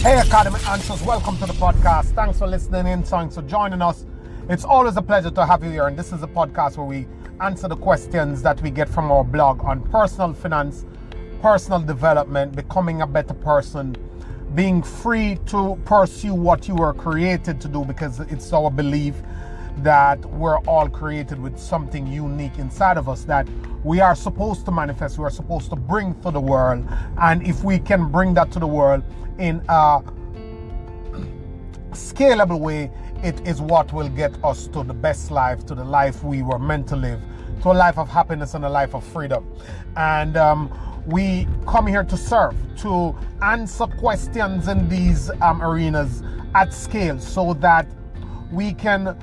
Hey Academy Answers, welcome to the podcast. Thanks for listening in, thanks for joining us. It's always a pleasure to have you here, and this is a podcast where we answer the questions that we get from our blog on personal finance, personal development, becoming a better person, being free to pursue what you were created to do, because it's our belief that we're all created with something unique inside of us that we are supposed to manifest, we are supposed to bring to the world. And if we can bring that to the world in a scalable way, it is what will get us to the best life, to the life we were meant to live, to a life of happiness and a life of freedom. And we come here to serve, to answer questions in these arenas at scale, so that we can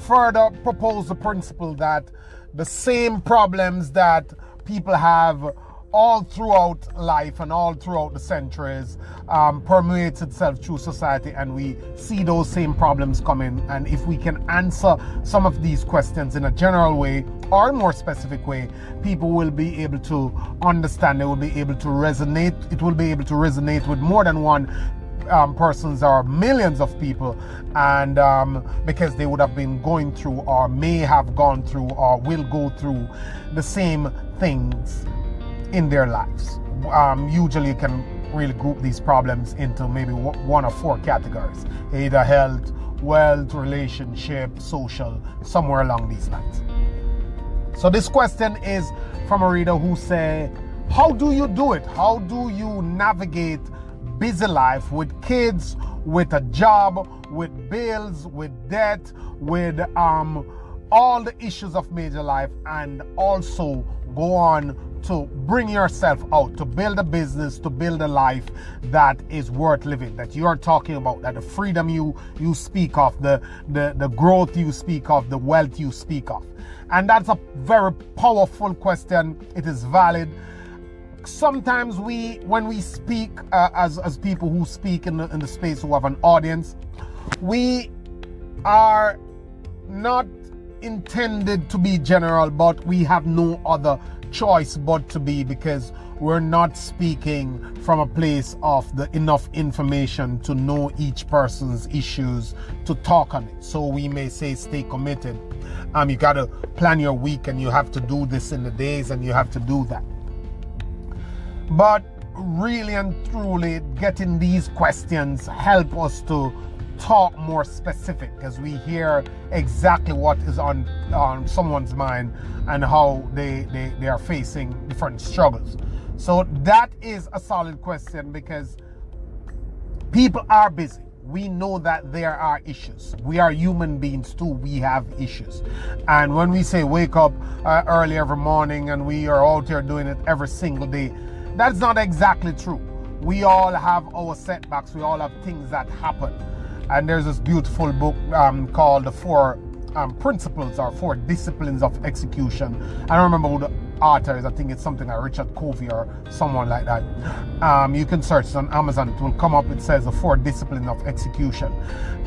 further propose the principle that the same problems that people have all throughout life and all throughout the centuries permeates itself through society, and we see those same problems coming. And if we can answer some of these questions in a general way or a more specific way, people will be able to understand, they will be able to resonate, it will be able to resonate with more than one persons or millions of people, and because they would have been going through or may have gone through or will go through the same things in their lives. Usually you can really group these problems into maybe one or four categories: either health, wealth, relationship, social, somewhere along these lines. So this question is from a reader who say, how do you do it? How do you navigate busy life with kids, with a job, with bills, with debt, with all the issues of major life, and also go on to bring yourself out, to build a business, to build a life that is worth living, that you are talking about, that the freedom you speak of, the growth you speak of, the wealth you speak of? And that's a very powerful question. It is valid. Sometimes when we speak as people who speak in the space, who have an audience, we are not intended to be general, but we have no other choice but to be, because we're not speaking from a place of the enough information to know each person's issues to talk on it. So we may say stay committed. You got to plan your week, and you have to do this in the days, and you have to do that. But really and truly, getting these questions help us to talk more specific, as we hear exactly what is on someone's mind and how they are facing different struggles. So that is a solid question, because people are busy. We know that there are issues. We are human beings too. We have issues. And when we say wake up early every morning and we are out here doing it every single day, that's not exactly true. We all have our setbacks. We all have things that happen. And there's this beautiful book called The Four Principles or Four Disciplines of Execution. I don't remember who the author is. I think it's something like Richard Covey or someone like that. You can search it on Amazon. It will come up. It says The Four Disciplines of Execution.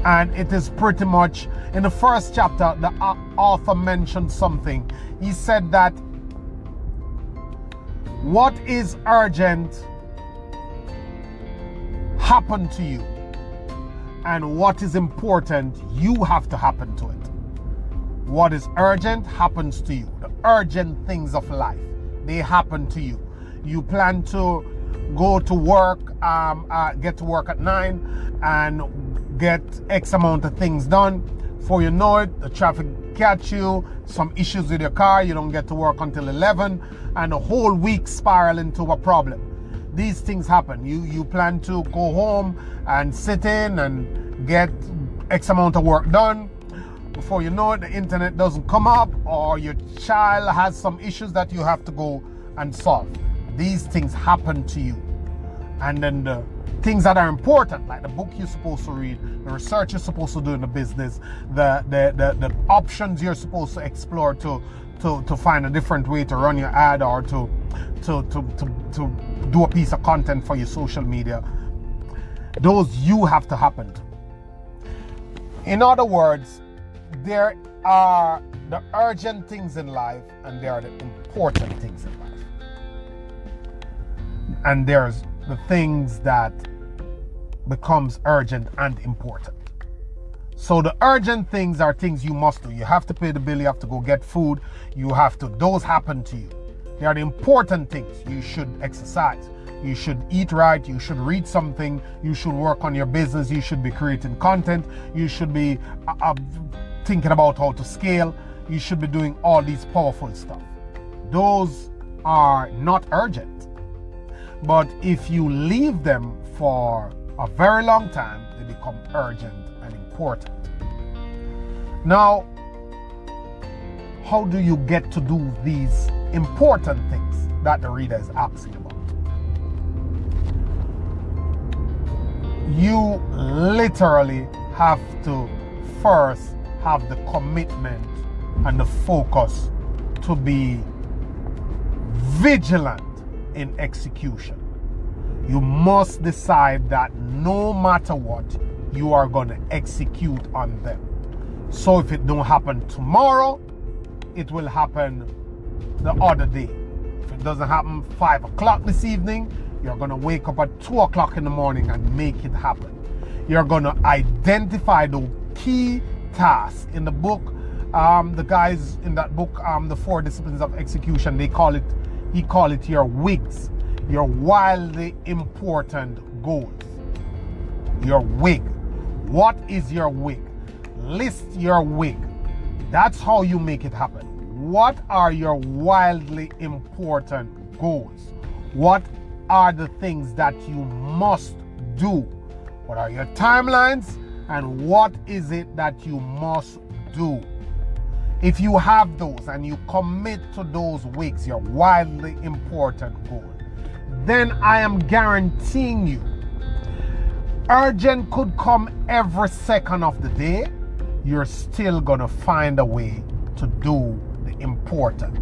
And it is pretty much, in the first chapter, the author mentioned something. He said that what is urgent happen to you, and what is important, you have to happen to it. What is urgent happens to you. The urgent things of life, they happen to you. You plan to go to work, get to work at 9 and get X amount of things done. Before you know it, the traffic catch you, some issues with your car, you don't get to work until 11, and the whole week spiral into a problem. These things happen. You plan to go home and sit in and get X amount of work done. Before you know it, the internet doesn't come up, or your child has some issues that you have to go and solve. These things happen to you. And then the things that are important, like the book you're supposed to read, the research you're supposed to do in the business, the options you're supposed to explore to find a different way to run your ad, or to do a piece of content for your social media, those you have to happen to. In other words, there are the urgent things in life, and there are the important things in life. And there's the things that becomes urgent and important. So the urgent things are things you must do. You have to pay the bill, you have to go get food, those happen to you. They are the important things. You should exercise, you should eat right, you should read something, you should work on your business, you should be creating content, you should be thinking about how to scale, you should be doing all these powerful stuff. Those are not urgent. But if you leave them for a very long time, they become urgent and important. Now, how do you get to do these important things that the reader is asking about? You literally have to first have the commitment and the focus to be vigilant in execution. You must decide that no matter what, you are going to execute on them. So if it don't happen tomorrow, it will happen the other day. If it doesn't happen 5 o'clock this evening, you're going to wake up at 2 o'clock in the morning and make it happen. You're going to identify the key tasks. In the book, the guys in that book, the 4 disciplines of execution, he call it your WIGs, your wildly important goals. Your WIG. What is your WIG? List your WIG. That's how you make it happen. What are your wildly important goals? What are the things that you must do? What are your timelines? And what is it that you must do? If you have those and you commit to those WIGs, your wildly important goal, then I am guaranteeing you, urgent could come every second of the day, you're still gonna find a way to do the important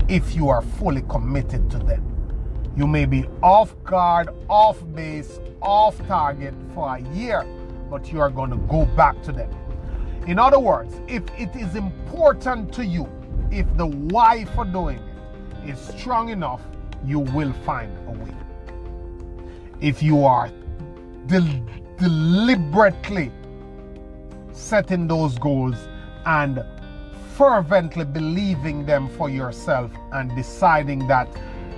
if you are fully committed to them. You may be off guard, off base, off target for a year, but you are gonna go back to them. In other words, if it is important to you, if the why for doing it is strong enough, you will find a way. If you are deliberately setting those goals and fervently believing them for yourself and deciding that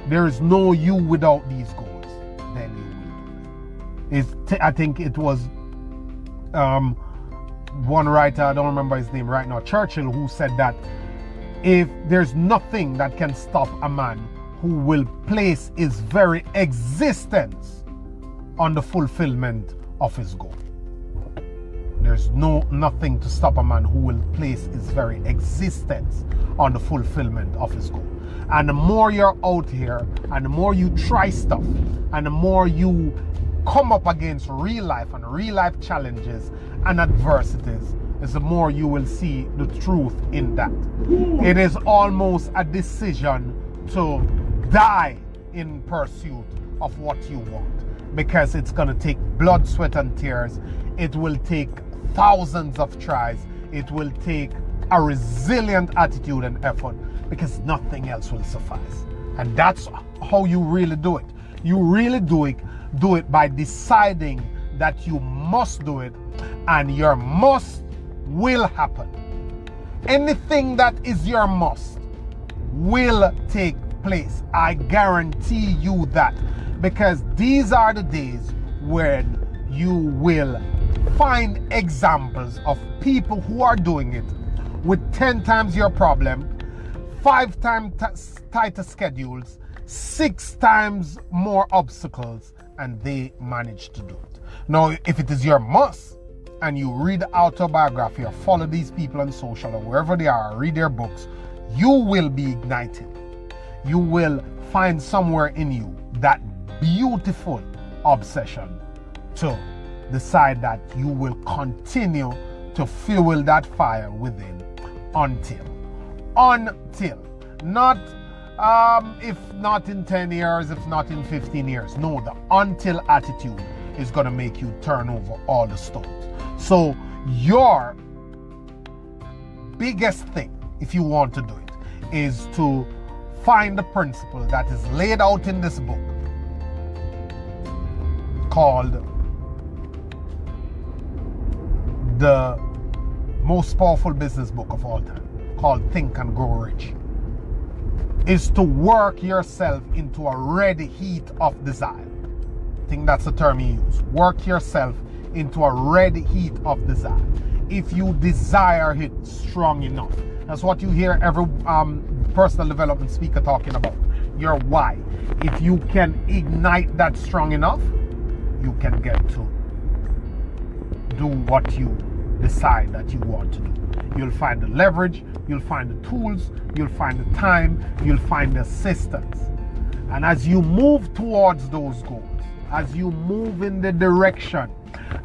there is no you without these goals, then you will do it. I think it was one writer, I don't remember his name right now, Churchill, who said that if there's nothing that can stop a man who will place his very existence on the fulfillment of his goal. There's nothing to stop a man who will place his very existence on the fulfillment of his goal. And the more you're out here, and the more you try stuff, and the more you come up against real life and real life challenges and adversities, is the more you will see the truth in that. It is almost a decision to die in pursuit of what you want, because it's going to take blood, sweat, and tears. It will take thousands of tries. It will take a resilient attitude and effort, because nothing else will suffice. And that's how you really do it. You really do it by deciding that you must do it, and your must will happen. Anything that is your must will take place. I guarantee you that, because these are the days when you will find examples of people who are doing it with 10 times your problem, 5 times tighter schedules, 6 times more obstacles, and they manage to do it. Now, if it is your must, and you read the autobiography or follow these people on social or wherever they are, read their books, you will be ignited. You will find somewhere in you that beautiful obsession to decide that you will continue to fuel that fire within until, not if not in 10 years, if not in 15 years. No, the until attitude is going to make you turn over all the stones. So your biggest thing, if you want to do it, is to find the principle that is laid out in this book called the most powerful business book of all time, called Think and Grow Rich, is to work yourself into a red heat of desire. I think that's the term he used. Work yourself into a red heat of desire. If you desire it strong enough. That's what you hear every personal development speaker talking about. Your why. If you can ignite that strong enough, you can get to do what you decide that you want to do. You'll find the leverage, you'll find the tools, you'll find the time, you'll find the assistance. And as you move towards those goals, as you move in the direction,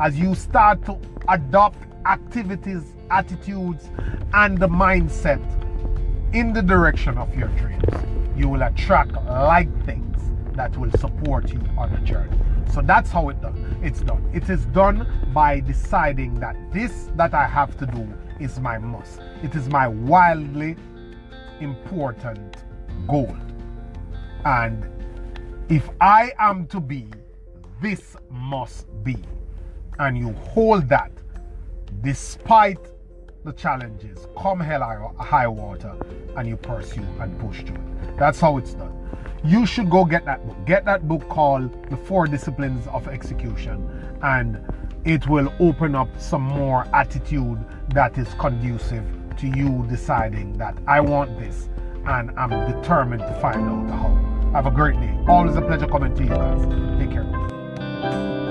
as you start to adopt activities, attitudes, and the mindset in the direction of your dreams, you will attract like things that will support you on the journey. So that's how it's done. It is done by deciding that this that I have to do is my must. It is my wildly important goal. And if I am to be, this must be. And you hold that despite the challenges, come hell or high water, and you pursue and push through it. That's how it's done. You should go get that book. Get that book called The 4 Disciplines of Execution, and it will open up some more attitude that is conducive to you deciding that I want this and I'm determined to find out how. Have a great day. Always a pleasure coming to you guys. Take care.